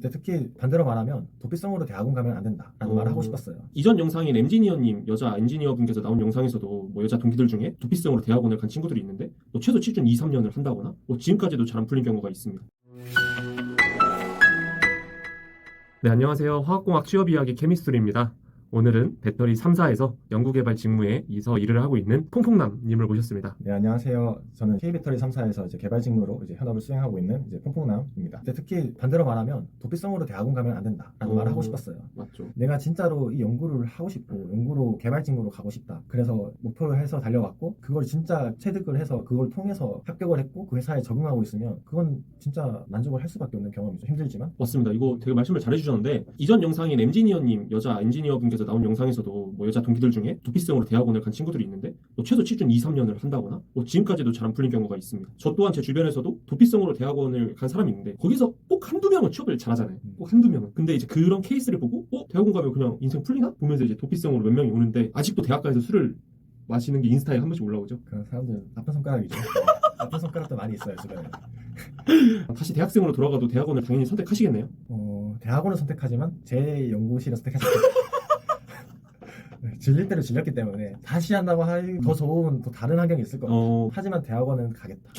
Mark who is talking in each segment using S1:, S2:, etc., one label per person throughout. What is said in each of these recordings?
S1: 근데 특히 반대로 말하면 도피성으로 대학원 가면 안 된다라는 말을 하고 싶었어요.
S2: 이전 영상인 엔지니어님 여자 엔지니어 분께서 나온 영상에서도 뭐 여자 동기들 중에 도피성으로 대학원을 간 친구들이 있는데 뭐 최소 7준 2, 3년을 한다거나 뭐 지금까지도 잘 안 풀린 경우가 있습니다. 네, 안녕하세요. 화학공학 취업 이야기 케미스트리입니다. 오늘은 배터리 3사에서 연구개발 직무에서 일을 하고 있는 퐁퐁남님을 모셨습니다.
S1: 네, 안녕하세요. 저는 K배터리 3사에서 이제 개발 직무로 이제 현업을 수행하고 있는 이제 퐁퐁남입니다. 근데 특히 반대로 말하면 도피성으로 대학원 가면 안 된다라는 말을 하고 싶었어요.
S2: 맞죠.
S1: 내가 진짜로 이 연구를 하고 싶고 연구로 개발 직무로 가고 싶다. 그래서 목표를 해서 달려왔고 그걸 진짜 체득을 해서 그걸 통해서 합격을 했고 그 회사에 적응하고 있으면 그건 진짜 만족을 할 수밖에 없는 경험이죠. 힘들지만.
S2: 맞습니다. 이거 되게 말씀을 잘해주셨는데 이전 영상인 엔지니어님 여자 엔지니어 분께서 나온 영상에서도 뭐 여자 동기들 중에 도피성으로 대학원을 간 친구들이 있는데 뭐 최소 7준 2, 3년을 한다거나 뭐 지금까지도 잘 안 풀린 경우가 있습니다. 저 또한 제 주변에서도 도피성으로 대학원을 간 사람이 있는데 거기서 꼭 한두 명은 취업을 잘하잖아요. 꼭 한두 명은. 근데 이제 그런 케이스를 보고 대학원 가면 그냥 인생 풀리나? 보면서 이제 도피성으로 몇 명이 오는데 아직도 대학가에서 술을 마시는 게 인스타에 한 번씩 올라오죠.
S1: 그런 사람들 나쁜 손가락이죠. 나쁜 손가락도 많이 있어요 주변에.
S2: 다시 대학생으로 돌아가도 대학원을 당연히 선택하시겠네요.
S1: 대학원을 선택하지만 제 연구실을 선택하셨어요. 질릴 대로 질렸기 때문에 다시 한다고 할 더 좋은 더 다른 환경이 있을 거예요. 하지만 대학원은 가겠다.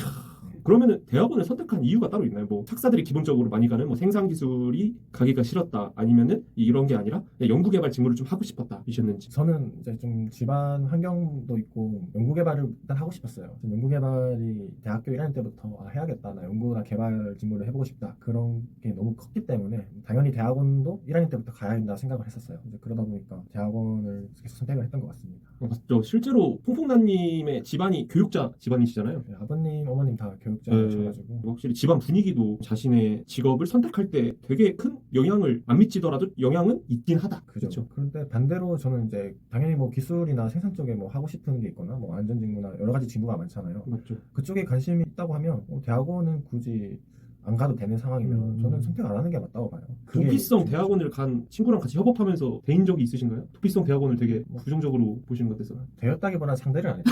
S2: 그러면은 대학원을 선택한 이유가 따로 있나요? 뭐 학사들이 기본적으로 많이 가는 뭐 생산 기술이 가기가 싫었다 아니면은 이런 게 아니라 그냥 연구개발 직무를 좀 하고 싶었다 이셨는지.
S1: 저는 이제 좀 집안 환경도 있고 연구개발을 일단 하고 싶었어요. 연구개발이 대학교 1학년 때부터 해야겠다. 나 연구나 개발 직무를 해보고 싶다. 그런 게 너무 컸기 때문에 당연히 대학원도 1학년 때부터 가야 된다 생각을 했었어요. 이제 그러다 보니까 대학원을 계속 선택을 했던 것 같습니다.
S2: 맞죠. 실제로 퐁퐁나님의 집안이 교육자 집안이시잖아요.
S1: 네, 아버님, 어머님 다 교육자셔가지고
S2: 확실히 집안 분위기도 자신의 직업을 선택할 때 되게 큰 영향을 안 미치더라도 영향은 있긴 하다.
S1: 그죠. 그런데 반대로 저는 이제 당연히 뭐 기술이나 생산 쪽에 뭐 하고 싶은 게 있거나 뭐 안전직무나 여러 가지 직무가 많잖아요.
S2: 맞죠.
S1: 그쪽에 관심이 있다고 하면 대학원은 굳이 안 가도 되는 상황이면 저는 선택 안 하는 게 맞다고 봐요.
S2: 도피성 대학원을 간 친구랑 같이 협업하면서 배인 적이 있으신가요? 도피성 대학원을 되게 부정적으로 보시는 것 같아서.
S1: 되었다기보다 상대를 안 했죠.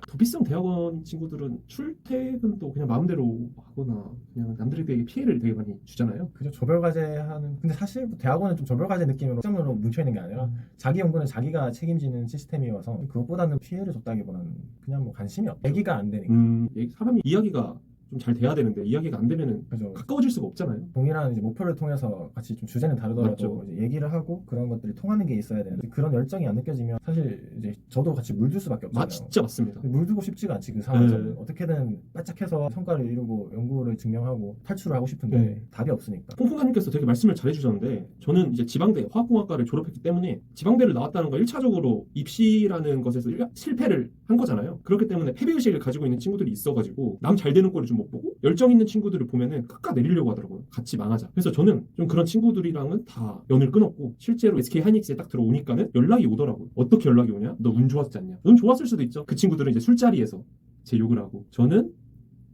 S2: 도피성 대학원 친구들은 출퇴근도 그냥 마음대로 하거나 그냥 남들에게 피해를 되게 많이 주잖아요.
S1: 그죠. 조별과제 하는. 근데 사실 대학원은 좀 조별과제 느낌으로 시험으로 뭉쳐있는 게 아니라 자기 연구는 자기가 책임지는 시스템이어서 그것보다는 피해를 줬다기보다는 그냥 뭐 관심이 없죠. 얘기가 안 되니까.
S2: 사람이 이야기가 좀 잘 돼야 되는데 이야기가 안 되면은
S1: 그죠.
S2: 가까워질 수가 없잖아요.
S1: 동일한 이제 목표를 통해서 같이 좀 주제는 다르더라도
S2: 맞죠.
S1: 이제 얘기를 하고 그런 것들이 통하는 게 있어야 되는데 그런 열정이 안 느껴지면 사실 이제 저도 같이 물들 수밖에 없잖아요.
S2: 진짜 맞습니다.
S1: 물들고 싶지가 않지 그 상황에서는. 어떻게든 바짝해서 성과를 이루고 연구를 증명하고 탈출을 하고 싶은데 답이 없으니까.
S2: 퐁퐁가님께서 되게 말씀을 잘해주셨는데 저는 이제 지방대 화학공학과를 졸업했기 때문에 지방대를 나왔다는 거 1차적으로 입시라는 것에서 실패를 한 거잖아요. 그렇기 때문에 패배의식을 가지고 있는 친구들이 있어가지고 남 잘 되는 꼴을 좀 못 보고 열정 있는 친구들을 보면은 끝까 내리려고 하더라고요. 같이 망하자. 그래서 저는 좀 그런 친구들이랑은 다 연을 끊었고 실제로 SK 하이닉스에 딱 들어오니까는 연락이 오더라고요. 어떻게 연락이 오냐? 너 운 좋았지 않냐? 운 좋았을 수도 있죠. 그 친구들은 이제 술자리에서 제 욕을 하고 저는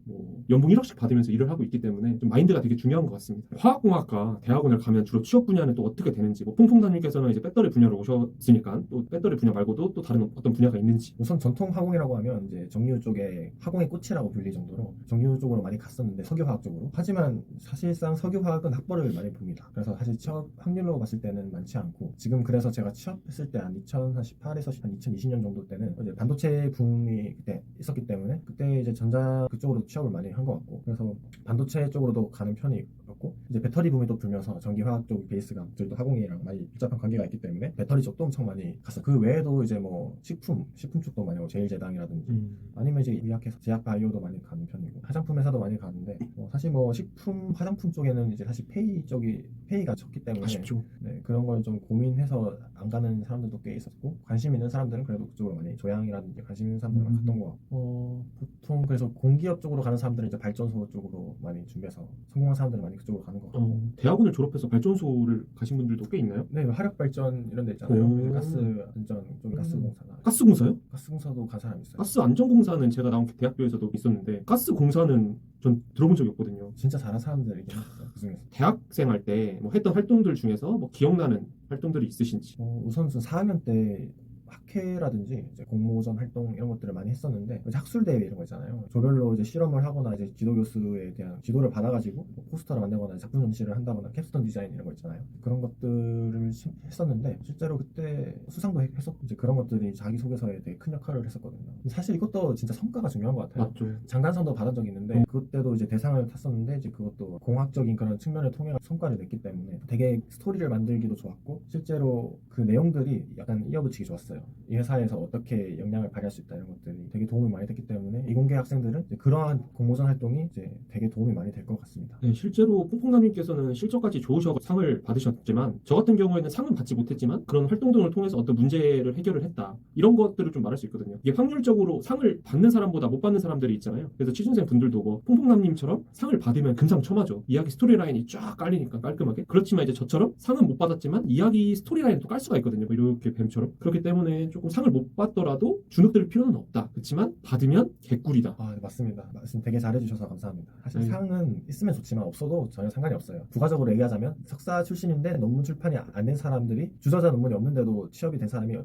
S2: 뭐 연봉 1억씩 받으면서 일을 하고 있기 때문에 좀 마인드가 되게 중요한 것 같습니다. 화학공학과 대학원을 가면 주로 취업 분야는 또 어떻게 되는지 뭐 퐁퐁다님께서는 이제 배터리 분야로 오셨으니까 또 배터리 분야 말고도 또 다른 어떤 분야가 있는지.
S1: 우선 전통 화공이라고 하면 이제 정유 쪽에 화공의 꽃이라고 불릴 정도로 정유 쪽으로 많이 갔었는데 석유화학 쪽으로. 하지만 사실상 석유화학은 학벌을 많이 봅니다. 그래서 사실 취업 확률로 봤을 때는 많지 않고 지금 그래서 제가 취업했을 때 한 2018에서 한 2020년 정도 때는 이제 반도체 붐이 그때 있었기 때문에 그때 이제 전자 그쪽으로 취업을 많이 한 것 같고 그래서 반도체 쪽으로도 가는 편이었고 이제 배터리 붐이 또 불면서 전기화학 쪽 베이스가 화공이랑 많이 밀접한 관계가 있기 때문에 배터리 쪽도 엄청 많이 갔어. 그 외에도 이제 뭐 식품 쪽도 많이 오고 제일제당이라든지 아니면 이제 의학회사 제약 바이오도 많이 가는 편이고 화장품 회사도 많이 가는데 사실 뭐 식품 화장품 쪽에는 이제 사실 페이가 적기 때문에
S2: 아쉽죠.
S1: 네, 그런 걸 좀 고민해서 안 가는 사람들도 꽤 있었고 관심 있는 사람들은 그래도 그쪽으로 많이 조향이라든지 관심 있는 사람들만 갔던 것 같고 보통 그래서 공기업 쪽으로 가는 사람들은 이제 발전소 쪽으로 많이 준비해서 성공한 사람들은 많이 그쪽으로 가는 것 같고
S2: 대학원을 졸업해서 발전소를 가신 분들도 꽤 있나요?
S1: 네, 화력 발전 이런 데 있잖아요. 가스 안전 쪽 가스공사나
S2: 가스공사요?
S1: 가스공사도 간 사람 있어요.
S2: 가스 안전공사는 제가 나온 대학교에서도 있었는데 가스공사는 전 들어본 적이 없거든요.
S1: 진짜 잘한 사람들이긴 했어요. 그중에서
S2: 대학생 할 때 뭐 했던 활동들 중에서 뭐 기억나는 활동들이 있으신지.
S1: 우선 4학년 때 학회라든지 이제 공모전 활동 이런 것들을 많이 했었는데 이제 학술 대회 이런 거 있잖아요. 조별로 이제 실험을 하거나 이제 지도 교수에 대한 지도를 받아가지고 뭐 포스터를 만들거나 작품 전시를 한다거나 캡스톤 디자인 이런 거 있잖아요. 그런 것들을 했었는데 실제로 그때 수상도 했었고 이제 그런 것들이 자기 소개서에 되게 큰 역할을 했었거든요. 사실 이것도 진짜 성과가 중요한 것 같아요.
S2: 맞죠.
S1: 장단상도 받은 적이 있는데 그때도 이제 대상을 탔었는데 이제 그것도 공학적인 그런 측면을 통해 성과를 냈기 때문에 되게 스토리를 만들기도 좋았고 실제로 그 내용들이 약간 이어붙이기 좋았어요. 이 회사에서 어떻게 역량을 발휘할 수 있다 이런 것들이 되게 도움이 많이 됐기 때문에 이공계 학생들은 이제 그러한 공모전 활동이 이제 되게 도움이 많이 될 것 같습니다.
S2: 네, 실제로 퐁퐁남님께서는 실적까지 좋으셔서 상을 받으셨지만 저 같은 경우에는 상은 받지 못했지만 그런 활동 등을 통해서 어떤 문제를 해결을 했다 이런 것들을 좀 말할 수 있거든요. 이게 확률적으로 상을 받는 사람보다 못 받는 사람들이 있잖아요. 그래서 취준생 분들도 뭐 퐁퐁남님처럼 상을 받으면 금상첨화죠. 이야기 스토리라인이 쫙 깔리니까 깔끔하게. 그렇지만 이제 저처럼 상은 못 받았지만 이야기 스토리라인도 깔 수가 있거든요. 뭐 이렇게 뱀처럼. 그렇기 때문에 조금 상을 못 받더라도 주눅들 필요는 없다. 그렇지만 받으면 개꿀이다.
S1: 아, 네, 맞습니다. 말씀 되게 잘해주셔서 감사합니다. 사실
S2: 네.
S1: 상은 있으면 좋지만 없어도 전혀 상관이 없어요. 부가적으로 얘기하자면 석사 출신인데 논문 출판이 안 된 사람들이 주저자 논문이 없는데도 취업이 된 사람이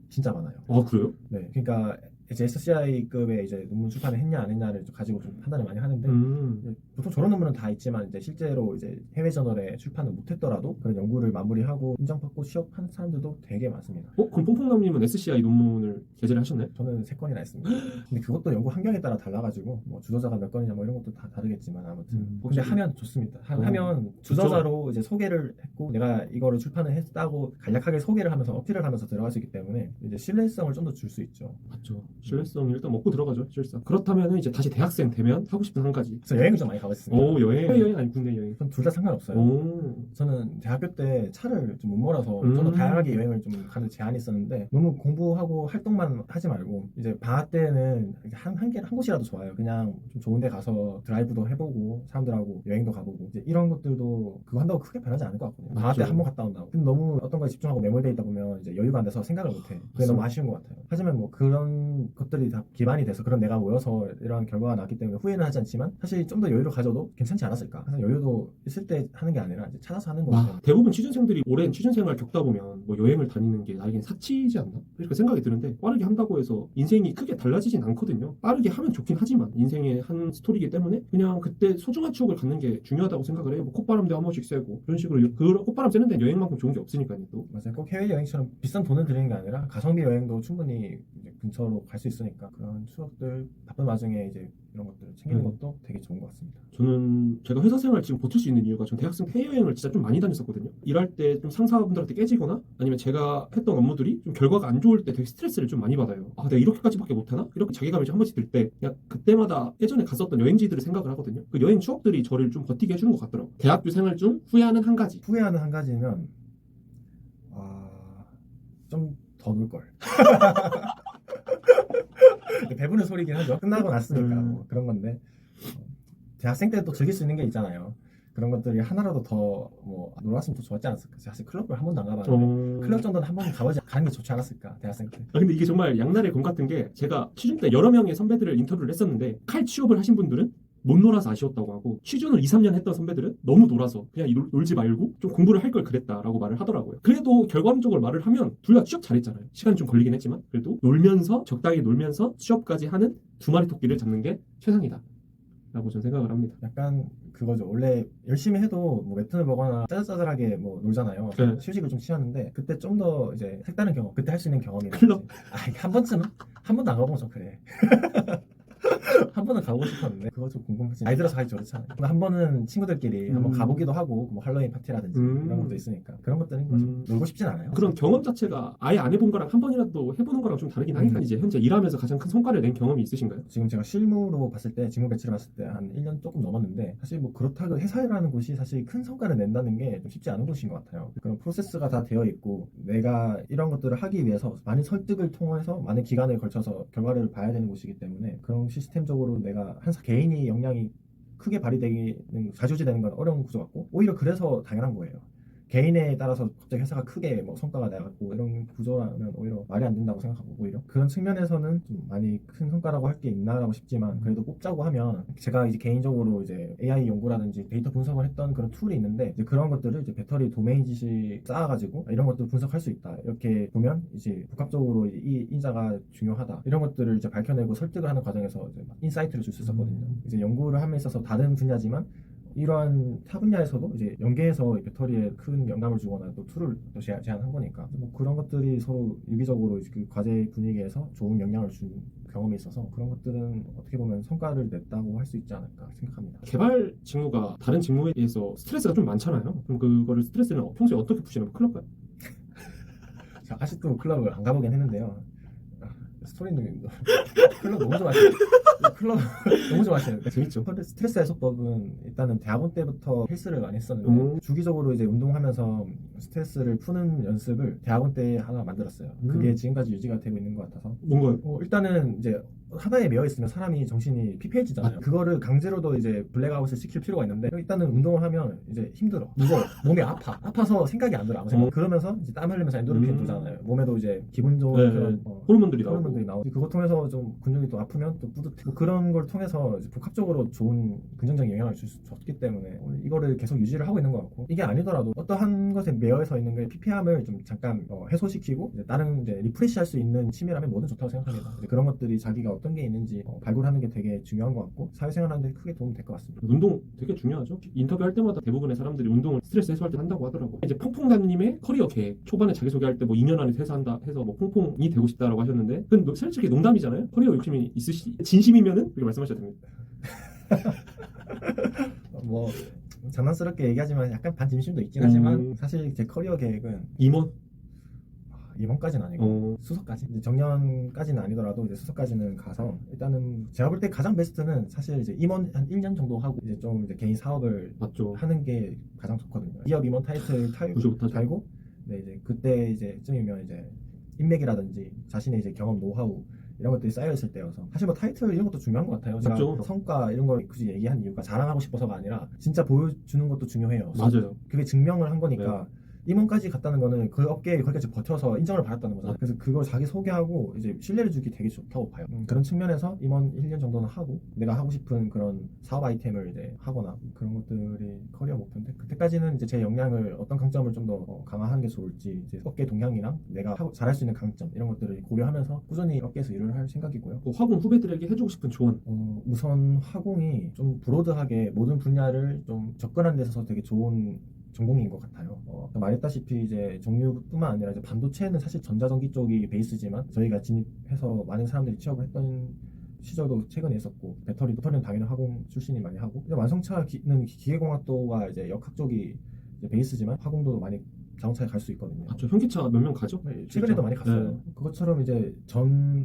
S1: 진짜 많아요.
S2: 아 그래요?
S1: 네, 그러니까 이제 SCI급의 이제 논문 출판을 했냐 안 했냐를 좀 가지고 좀 판단을 많이 하는데 이제 보통 저런 논문은 다 있지만 이제 실제로 이제 해외 저널에 출판을 못했더라도 그런 연구를 마무리하고 인정받고 취업한 사람들도 되게 많습니다.
S2: 그럼 퐁퐁남님은 SCI 논문을 게재를 하셨나요?
S1: 저는 3건이나 했습니다. 근데 그것도 연구 환경에 따라 달라가지고 뭐 주저자가 몇 건이냐 뭐 이런 것도 다 다르겠지만 아무튼 근데 하면 좋습니다. 하면 주저자로 이제 소개를 했고 내가 이거를 출판을 했다고 간략하게 소개를 하면서 어필을 하면서 들어갈 수 있기 때문에 이제 신뢰성을 좀 더 줄 수 있죠.
S2: 맞죠. 신뢰성 일단 먹고 들어가죠. 실상. 그렇다면 이제 다시 대학생 되면 하고 싶은 한 가지.
S1: 그래서 여행을 좀 많이 가고 있습니다.
S2: 오 여행. 해외 여행 아니 국내 여행.
S1: 전 둘 다 상관없어요.
S2: 오.
S1: 저는 대학교 때 차를 좀 못 몰아서 좀 더 다양하게 여행을 좀 가는 제한이 있었는데 너무 공부하고 활동만 하지 말고 이제 방학 때는 한 곳이라도 좋아요. 그냥 좀 좋은 데 가서 드라이브도 해보고 사람들하고 여행도 가보고 이제 이런 것들도 그거 한다고 크게 변하지 않을 것 같거든요. 방학 때
S2: 맞죠.
S1: 한 번 갔다 온다고. 근데 너무 어떤 거에 집중하고 매몰돼 있다 보면 이제 여유가 안 돼서 생각을 못 해. 그게 너무 아쉬운 것 같아요. 하지만 뭐 그런 것들이 다 기반이 돼서 그런 내가 모여서 이러한 결과가 났기 때문에 후회는 하지 않지만 사실 좀 더 여유를 가져도 괜찮지 않았을까. 그래서 여유도 있을 때 하는 게 아니라 이제 찾아서 하는 거기 때문에.
S2: 대부분 취준생들이 오랜 취준생활 겪다 보면 뭐 여행을 다니는 게 나에겐 사치이지 않나? 이렇게 생각이 드는데 빠르게 한다고 해서 인생이 크게 달라지진 않거든요. 빠르게 하면 좋긴 하지만 인생의 한 스토리이기 때문에 그냥 그때 소중한 추억을 갖는 게 중요하다고 생각을 해요. 뭐 콧바람도 한 번씩 쐬고 그런 식으로 그 콧바람 쐬는 데는 여행만큼 좋은 게 없으니까요. 또.
S1: 맞아요. 꼭 해외여행처럼 비싼 돈을 들이는 게 아니라 가성비 여행도 충분히 이제 근처로 갈 수 있으니까 그런 추억들 바쁜 와중에 이제 이런 것들을 챙기는 것도 되게 좋은 것 같습니다.
S2: 저는 제가 회사 생활 지금 버틸 수 있는 이유가 전 대학생 해외여행을 진짜 좀 많이 다녔었거든요. 일할 때 좀 상사분들한테 깨지거나 아니면 제가 했던 업무들이 좀 결과가 안 좋을 때 되게 스트레스를 좀 많이 받아요. 아, 내가 이렇게까지밖에 못하나? 이렇게 자괴감이 한 번씩 들 때 그냥 그때마다 예전에 갔었던 여행지들을 생각을 하거든요. 그 여행 추억들이 저를 좀 버티게 해주는 것 같더라고요. 대학교 생활 중 후회하는 한 가지.
S1: 후회하는 한 가지면 좀 더 놀 걸. 배부른 소리긴 하죠. 끝나고 났으니까 뭐 그런 건데 대학생 때 또 즐길 수 있는 게 있잖아요. 그런 것들이 하나라도 더 뭐 놀았으면 더 좋았지 않았을까. 사실 클럽을 한 번도 안 가봤는데 클럽 정도는 한 번 가보지 가는 게 좋지 않았을까 대학생 때.
S2: 근데 이게 정말 양날의 검 같은 게 제가 취준 때 여러 명의 선배들을 인터뷰를 했었는데 칼 취업을 하신 분들은 못 놀아서 아쉬웠다고 하고 취준을 2, 3년 했던 선배들은 너무 놀아서 그냥 놀지 말고 좀 공부를 할 걸 그랬다라고 말을 하더라고요. 그래도 결과론적으로 말을 하면 둘 다 취업 잘했잖아요. 시간이 좀 걸리긴 했지만 그래도 놀면서 적당히 놀면서 취업까지 하는 두 마리 토끼를 잡는 게 최상이다 라고 저는 생각을 합니다.
S1: 약간 그거죠. 원래 열심히 해도 뭐 웹툰을 보거나 짜잘짜잘하게 뭐 놀잖아요.
S2: 네.
S1: 휴식을 좀 취하는데 그때 좀 더 이제 색다른 경험, 그때 할 수 있는 경험이
S2: 클럽?
S1: 한 번쯤은 한 번도 안 가보면 좀 그래. 한 번은 가보고 싶었는데 그거 좀 궁금하지. 나이 들어서 가기 좋잖아요. 한 번은 친구들끼리 한번 가보기도 하고 뭐 할로윈 파티라든지 이런 것도 있으니까 그런 것들인 거죠. 놀고 싶진 않아요.
S2: 그런 경험 자체가 아예 안 해본 거랑 한 번이라도 해보는 거랑 좀 다르긴 하니까 이제 현재 일하면서 가장 큰 성과를 낸 경험이 있으신가요?
S1: 지금 제가 실무로 봤을 때 직무 배치를 봤을 때 한 1년 조금 넘었는데 사실 뭐 그렇다고 회사라는 곳이 사실 큰 성과를 낸다는 게 좀 쉽지 않은 곳인 것 같아요. 그런 프로세스가 다 되어 있고 내가 이런 것들을 하기 위해서 많은 설득을 통해서 많은 기간을 걸쳐서 결과를 봐야 되는 곳이기 때문에 그런 시스템적으로 내가 항상 개인이 역량이 크게 발휘되는 좌지우지되는 건 어려운 구조 같고 오히려 그래서 당연한 거예요. 개인에 따라서 갑자기 회사가 크게 뭐 성과가 나갔고 이런 구조라면 오히려 말이 안 된다고 생각하고 오히려 그런 측면에서는 좀 많이 큰 성과라고 할 게 있나라고 싶지만 그래도 뽑자고 하면 제가 이제 개인적으로 이제 AI 연구라든지 데이터 분석을 했던 그런 툴이 있는데 이제 그런 것들을 이제 배터리 도메인 지식 쌓아가지고 이런 것들 분석할 수 있다 이렇게 보면 이제 복합적으로 이 인자가 중요하다 이런 것들을 이제 밝혀내고 설득을 하는 과정에서 이제 막 인사이트를 줄 수 있었거든요. 이제 연구를 함에 있어서 다른 분야지만 이러한 타 분야에서도 이제 연계해서 배터리에 큰 영감을 주거나 또 툴을 또 제안한 거니까 뭐 그런 것들이 서로 유기적으로 그 과제 분위기에서 좋은 영향을 준 경험이 있어서 그런 것들은 어떻게 보면 성과를 냈다고 할 수 있지 않을까 생각합니다.
S2: 개발 직무가 다른 직무에 비해서 스트레스가 좀 많잖아요. 그럼 그거를 스트레스는 평소에 어떻게 푸시나요? 클럽가요?
S1: 제가 아직도 클럽을 안 가보긴 했는데요. 스토리님도 클럽 너무 좋아하시네요. 클럽 너무 좋아하시네요.
S2: 재밌죠.
S1: 스트레스 해소법은 일단은 대학원 때부터 헬스를 많이 했었는데 주기적으로 이제 운동하면서 스트레스를 푸는 연습을 대학원 때 하나 만들었어요. 그게 지금까지 유지가 되고 있는 것 같아서
S2: 뭔가요?
S1: 일단은 이제 하나에 매여 있으면 사람이 정신이 피폐해지잖아요. 그거를 강제로도 이제 블랙아웃을 시킬 필요가 있는데 일단은 운동을 하면 이제 힘들어, 무거워, 몸이 아파서 생각이 안 들어 아무 생각. 그러면서 이제 땀 흘리면서 엔도르핀 도잖아요. 몸에도 이제 기분 좋은
S2: 네,
S1: 그런
S2: 호르몬들이
S1: 나오고 그거 통해서 좀 근육이 또 아프면 또 뿌듯해. 그런 걸 통해서 이제 복합적으로 좋은 긍정적인 영향을 줬기 때문에 이거를 계속 유지를 하고 있는 것 같고 이게 아니더라도 어떠한 것에 매여서 있는 게 피폐함을 좀 잠깐 해소시키고 이제 다른 이제 리프레시할 수 있는 취미라면 뭐든 좋다고 생각합니다. 이제 그런 것들이 자기가 어떤 게 있는지 발굴하는 게 되게 중요한 것 같고 사회생활하는 데 크게 도움 될 것 같습니다.
S2: 운동 되게 중요하죠. 인터뷰할 때마다 대부분의 사람들이 운동을 스트레스 해소할 때 한다고 하더라고요. 이제 퐁퐁남님의 커리어 계획 초반에 자기소개할 때 뭐 2년 안에 퇴사한다 해서 뭐 퐁퐁이 되고 싶다라고 하셨는데 그건 솔직히 농담이잖아요. 커리어 욕심이 진심이면은 그렇게 말씀하셔도 됩니다.
S1: 뭐 장난스럽게 얘기하지만 약간 반진심도 있긴 하지만 사실 제 커리어 계획은 임원까지는 아니고 수석까지 이제 정년까지는 아니더라도 이제 수석까지는 가서 일단은 제가 볼 때 가장 베스트는 사실 이제 임원 한 1년 정도 하고 이제 좀 이제 개인 사업을
S2: 맞죠.
S1: 하는 게 가장 좋거든요. 기업 임원 타이틀 달고 네 이제 그때 이제쯤이면 이제 인맥이라든지 자신의 이제 경험 노하우 이런 것들이 쌓여 있을 때여서 사실 뭐 타이틀 이런 것도 중요한 것 같아요. 제가
S2: 맞죠.
S1: 성과 이런 걸 굳이 얘기한 이유가 자랑하고 싶어서가 아니라 진짜 보여주는 것도 중요해요.
S2: 맞아요.
S1: 그게 증명을 한 거니까.
S2: 네.
S1: 임원까지 갔다는 거는 그 업계에 거기까지 버텨서 인정을 받았다는 거잖아요. 그래서 그걸 자기 소개하고 이제 신뢰를 주기 되게 좋다고 봐요. 그런 측면에서 임원 1년 정도는 하고 내가 하고 싶은 그런 사업 아이템을 이제 하거나 그런 것들이 커리어 목표인데 그때까지는 이제 제 역량을 어떤 강점을 좀 더 강화하는 게 좋을지 이제 업계 동향이랑 내가 잘할 수 있는 강점 이런 것들을 고려하면서 꾸준히 업계에서 일을 할 생각이고요.
S2: 화공 후배들에게 해주고 싶은 조언.
S1: 우선 화공이 좀 브로드하게 모든 분야를 좀 접근하는 데 있어서 되게 좋은 전공인 것 같아요. 말했다시피 이제 정유뿐만 아니라 이제 반도체는 사실 전자전기 쪽이 베이스지만 저희가 진입해서 많은 사람들이 취업을 했던 시절도 최근에 있었고 배터리는 당연히 화공 출신이 많이 하고 이제 완성차는 기계공학도가 이제 역학 쪽이 이제 베이스지만 화공도 많이 자동차에 갈 수 있거든요.
S2: 저 현기차 몇 명 가죠?
S1: 네, 최근에도 많이 갔어요.
S2: 네.
S1: 그것처럼 이제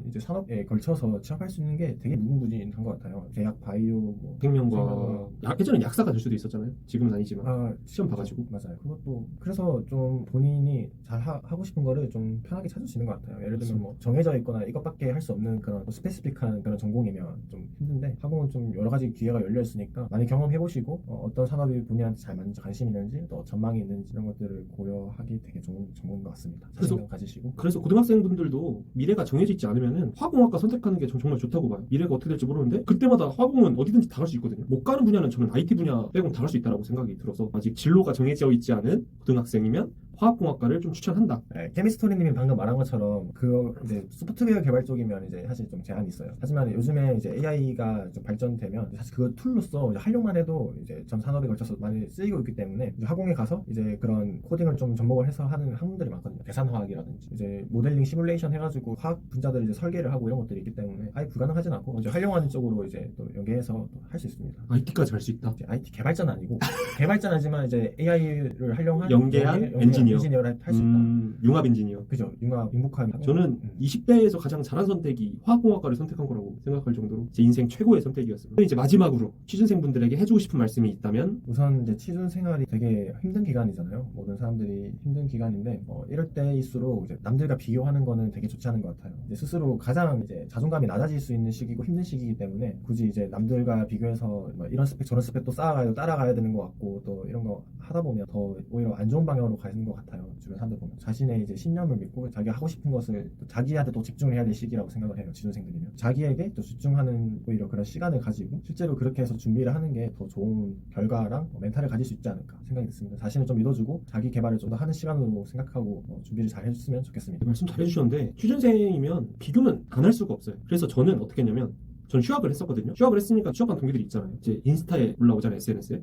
S1: 이제 산업에 걸쳐서 취업할 수 있는 게 되게 무궁무진한 것 같아요. 제약, 바이오, 뭐
S2: 생명과 예전에 약사가 될 수도 있었잖아요. 지금은 아니지만 시험 봐가지고.
S1: 맞아요. 그것도 그래서 좀 본인이 잘 하고 싶은 거를 좀 편하게 찾을 수 있는 것 같아요. 예를 들면 뭐 정해져 있거나 이것밖에 할 수 없는 그런 스페시픽한 그런 전공이면 좀 힘든데 화공은 좀 여러 가지 기회가 열려 있으니까 많이 경험해 보시고 어떤 산업이 본인한테 잘 맞는지 관심이 있는지 또 전망이 있는지 이런 것들을 고려하기 되게 좋은 전공인 것 같습니다. 자신감 가지시고.
S2: 그래서 고등학생분들도 미래가 정해져 있지 않으면은 화공학과 선택하는 게 전 정말 좋다고 봐요. 미래가 어떻게 될지 모르는데 그때마다 화공은 어디든지 다 갈 수 있거든요. 못 가는 분야는 저는 IT 분야 빼고는 다 갈 수 있다고 생각이 들어서 아직 진로가 정해져 있지 않은 고등학생이면 화학공학과를 좀 추천한다.
S1: 네, 케미스토리님이 방금 말한 것처럼 그 이제 소프트웨어 개발 쪽이면 이제 사실 좀 제한이 있어요. 하지만 요즘에 이제 AI가 좀 발전되면 사실 그 툴로서 이제 활용만 해도 이제 전 산업에 걸쳐서 많이 쓰이고 있기 때문에 이제 학공에 가서 이제 그런 코딩을 좀 접목을 해서 하는 학문들이 많거든요. 계산화학이라든지 이제 모델링 시뮬레이션 해가지고 화학 분자들 이제 설계를 하고 이런 것들이 있기 때문에 아예 불가능하진 않고 이제 활용하는 쪽으로 이제 또 연계해서 할 수 있습니다.
S2: IT까지 갈 수 있다.
S1: IT 개발자는 아니고 개발자는 하지만 이제 AI를 활용한
S2: 연계한 엔지니어. 인지니어.
S1: 인지니어를 할 수 있다.
S2: 융합 인지니어.
S1: 그죠? 융합 융복합.
S2: 저는 20대에서 가장 잘한 선택이 화학공학과를 선택한 거라고 생각할 정도로 제 인생 최고의 선택이었습니다. 이제 마지막으로 취준생분들에게 해주고 싶은 말씀이 있다면
S1: 우선 이제 취준 생활이 되게 힘든 기간이잖아요. 모든 사람들이 힘든 기간인데 이럴 때일수록 이제 남들과 비교하는 거는 되게 좋지 않은 것 같아요. 이제 스스로 가장 이제 자존감이 낮아질 수 있는 시기고 힘든 시기이기 때문에 굳이 이제 남들과 비교해서 뭐 이런 스펙 저런 스펙 또 쌓아가야 따라가야 되는 것 같고 또 이런 거 하다 보면 더 오히려 안 좋은 방향으로 가는 것 같아요. 주변 사람들 보면 자신의 이제 신념을 믿고 자기가 하고 싶은 것을 또 자기한테 또 집중을 해야 될 시기라고 생각을 해요. 취준생들이면 자기에게 또 집중하는 오히려 그런 시간을 가지고 실제로 그렇게 해서 준비를 하는 게 더 좋은 결과랑 멘탈을 가질 수 있지 않을까 생각이 듭니다. 자신을 좀 믿어주고 자기 개발을 좀 더 하는 시간으로 생각하고 준비를 잘 해줬으면 좋겠습니다.
S2: 말씀 잘 해주셨는데 취준생이면 비교는 안 할 수가 없어요. 그래서 저는 어떻게 했냐면 저는 휴학을 했었거든요. 휴학을 했으니까 취업한 동기들이 있잖아요. 이제 인스타에 올라오잖아요. SNS에.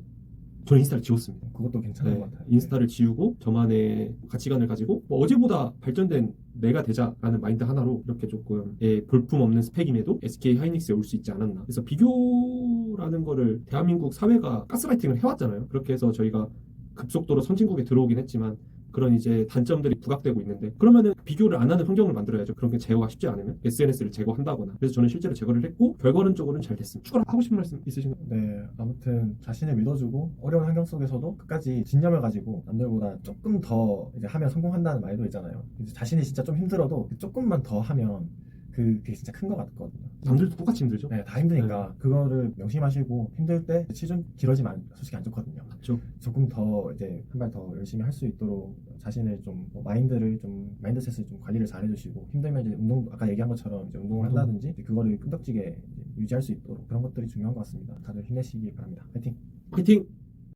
S2: 저는 인스타를 지웠습니다.
S1: 그것도 괜찮은
S2: 네,
S1: 것 같아요.
S2: 인스타를 지우고 저만의 가치관을 가지고 뭐 어제보다 발전된 내가 되자라는 마인드 하나로 이렇게 조금 볼품 없는 스펙임에도 SK 하이닉스에 올 수 있지 않았나. 그래서 비교라는 거를 대한민국 사회가 가스라이팅을 해왔잖아요. 그렇게 해서 저희가 급속도로 선진국에 들어오긴 했지만 그런 이제 단점들이 부각되고 있는데 그러면은 비교를 안 하는 환경을 만들어야죠. 그런 게 제거가 쉽지 않으면 SNS를 제거한다거나. 그래서 저는 실제로 제거를 했고 결과론적으로는 잘 됐습니다. 추가로 하고 싶은 말씀 있으신가요?
S1: 네, 아무튼 자신을 믿어주고 어려운 환경 속에서도 끝까지 진념을 가지고 남들보다 조금 더 이제 하면 성공한다는 말도 있잖아요. 이제 자신이 진짜 좀 힘들어도 조금만 더 하면 그게 진짜 큰 것 같거든요.
S2: 남들도 똑같이 힘들죠?
S1: 네, 다 힘드니까 그거를 명심하시고 힘들 때 취준 길어지면 솔직히 안 좋거든요.
S2: 맞죠.
S1: 조금 더 이제 한 발 더 열심히 할 수 있도록 자신을 좀 마인드셋을 좀 관리를 잘 해주시고 힘들면 이제 운동 아까 얘기한 것처럼 이제 운동을 한다든지 이제 그거를 끈덕지게 이제 유지할 수 있도록 그런 것들이 중요한 것 같습니다. 다들 힘내시기 바랍니다. 화이팅!
S2: 화이팅!